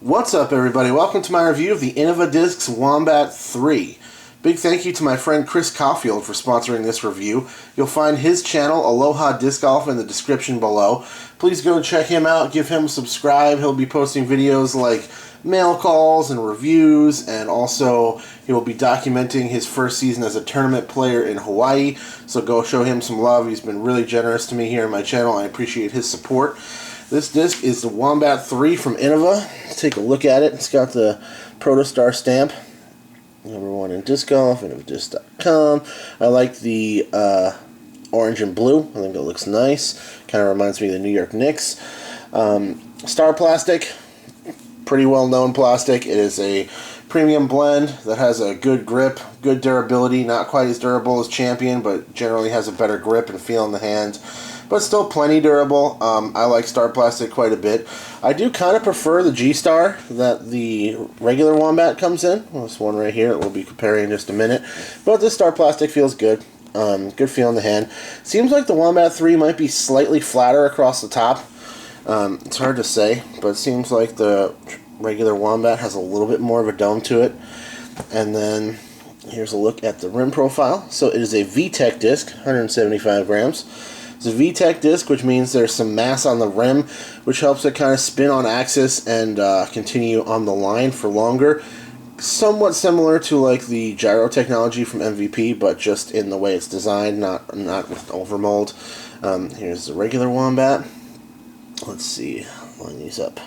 What's up, everybody? Welcome to my review of the Innova Discs Wombat3. Big thank you to my friend Chris Caulfield for sponsoring this review. You'll find his channel, Aloha Disc Golf, in the description below. Please go check him out, give him a subscribe. He'll be posting videos like mail calls and reviews, and also he will be documenting his first season as a tournament player in Hawaii. So go show him some love. He's been really generous to me here on my channel. I appreciate his support. This disc is the Wombat3 from Innova. Let's take a look at it. It's got the Protostar stamp. #1 in disc golf, innovaDisc.com. I like the orange and blue. I think it looks nice. Kind of reminds me of the New York Knicks. Star plastic, pretty well known plastic. It is a premium blend that has a good grip, good durability. Not quite as durable as Champion, but generally has a better grip and feel in the hand. But still plenty durable. I like Star Plastic quite a bit. I do kind of prefer the G-Star that the regular Wombat comes in. Well, this one right here that we'll be comparing in just a minute. But this Star Plastic feels good. Good feel in the hand. Seems like the Wombat3 might be slightly flatter across the top. It's hard to say, but it seems like the regular Wombat has a little bit more of a dome to it. And then here's a look at the rim profile. So it is a VTEC disc, 175 grams. It's a VTEC disc, which means there's some mass on the rim, which helps it kind of spin on axis and continue on the line for longer. Somewhat similar to like the gyro technology from MVP, but just in the way it's designed, not with overmold. Here's the regular Wombat. Let's see, line these up.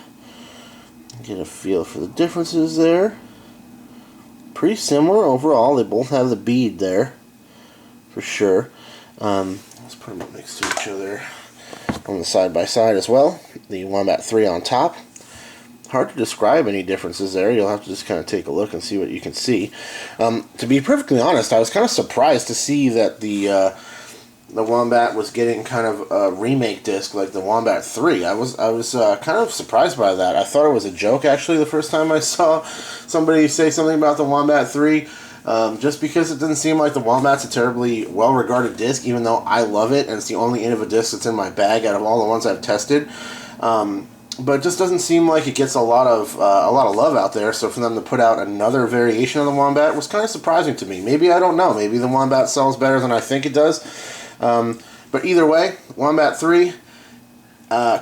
Get a feel for the differences there. Pretty similar overall. They both have the bead there, for sure. Let's put them up next to each other on the side-by-side as well. The Wombat3 on top. Hard to describe any differences there. You'll have to just kind of take a look and see what you can see. To be perfectly honest, I was kind of surprised to see that the Wombat was getting kind of a remake disc like the Wombat3. I was kind of surprised by that. I thought it was a joke, actually, the first time I saw somebody say something about the Wombat3. Just because it doesn't seem like the Wombat's a terribly well-regarded disc, even though I love it, and it's the only Innova disc that's in my bag out of all the ones I've tested. But it just doesn't seem like it gets a lot of love out there, so for them to put out another variation of the Wombat was kind of surprising to me. Maybe, I don't know, maybe the Wombat sells better than I think it does. But either way, Wombat3,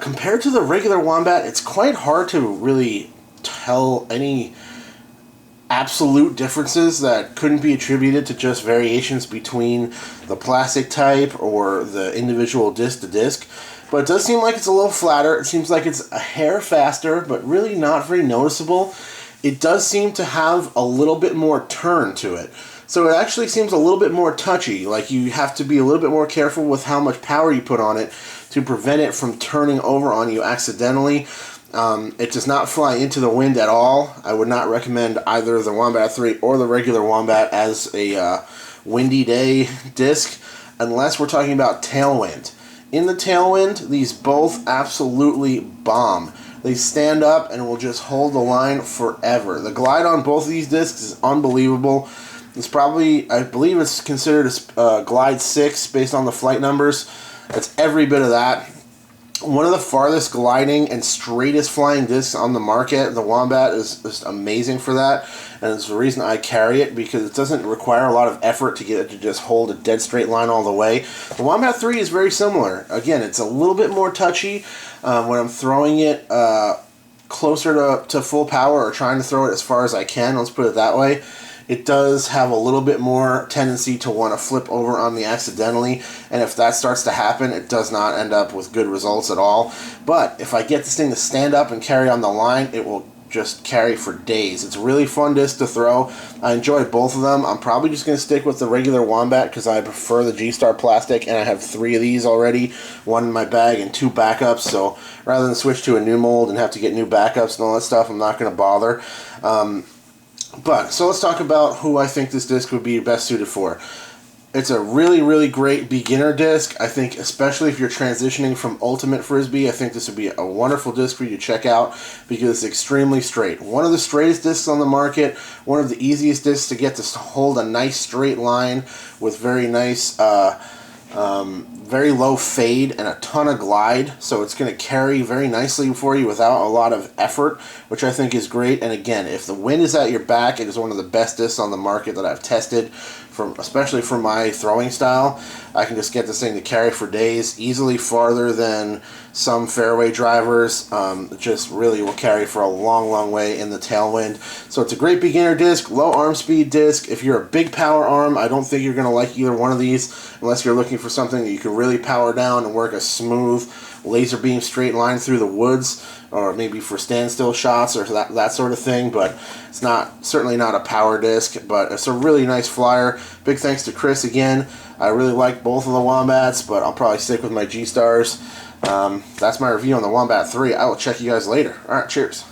compared to the regular Wombat, it's quite hard to really tell any absolute differences that couldn't be attributed to just variations between the plastic type or the individual disc to disc. But it does seem like it's a little flatter. It seems like it's a hair faster, but really not very noticeable. It does seem to have a little bit more turn to it. So it actually seems a little bit more touchy, like you have to be a little bit more careful with how much power you put on it to prevent it from turning over on you accidentally. It does not fly into the wind at all. I would not recommend either the Wombat3 or the regular Wombat as a windy day disc, unless we're talking about tailwind. In the tailwind, these both absolutely bomb. They stand up and will just hold the line forever. The glide on both of these discs is unbelievable. It's probably, I believe it's considered a glide 6 based on the flight numbers. It's every bit of that. One of the farthest gliding and straightest flying discs on the market. The Wombat is just amazing for that, and it's the reason I carry it, because it doesn't require a lot of effort to get it to just hold a dead straight line all the way. The Wombat3 is very similar. Again, it's a little bit more touchy when I'm throwing it closer to full power, or trying to throw it as far as I can, let's put it that way. It does have a little bit more tendency to want to flip over on me accidentally, and if that starts to happen, it does not end up with good results at all. But if I get this thing to stand up and carry on the line, it will just carry for days. It's a really fun disc to throw. I enjoy both of them. I'm probably just going to stick with the regular Wombat because I prefer the G-Star plastic, and I have 3 of these already, 1 in my bag and 2 backups, so rather than switch to a new mold and have to get new backups and all that stuff, I'm not going to bother. So let's talk about who I think this disc would be best suited for. It's a really, really great beginner disc. I think especially if you're transitioning from Ultimate Frisbee, I think this would be a wonderful disc for you to check out because it's extremely straight. One of the straightest discs on the market, one of the easiest discs to get to hold a nice straight line with very nice Very low fade and a ton of glide, so it's going to carry very nicely for you without a lot of effort, which I think is great. And again, if the wind is at your back, it is one of the best discs on the market that I've tested, especially for my throwing style. I can just get this thing to carry for days, easily farther than some fairway drivers. It just really will carry for a long, long way in the tailwind. So it's a great beginner disc, low arm speed disc. If you're a big power arm, I don't think you're going to like either one of these unless you're looking for something that you can really power down and work a smooth laser beam straight line through the woods, or maybe for standstill shots or that sort of thing. But it's certainly not a power disc, but it's a really nice flyer. Big thanks to Chris again. I really like both of the Wombats, but I'll probably stick with my G-Stars. That's my review on the Wombat 3. I will check you guys later. Alright, cheers.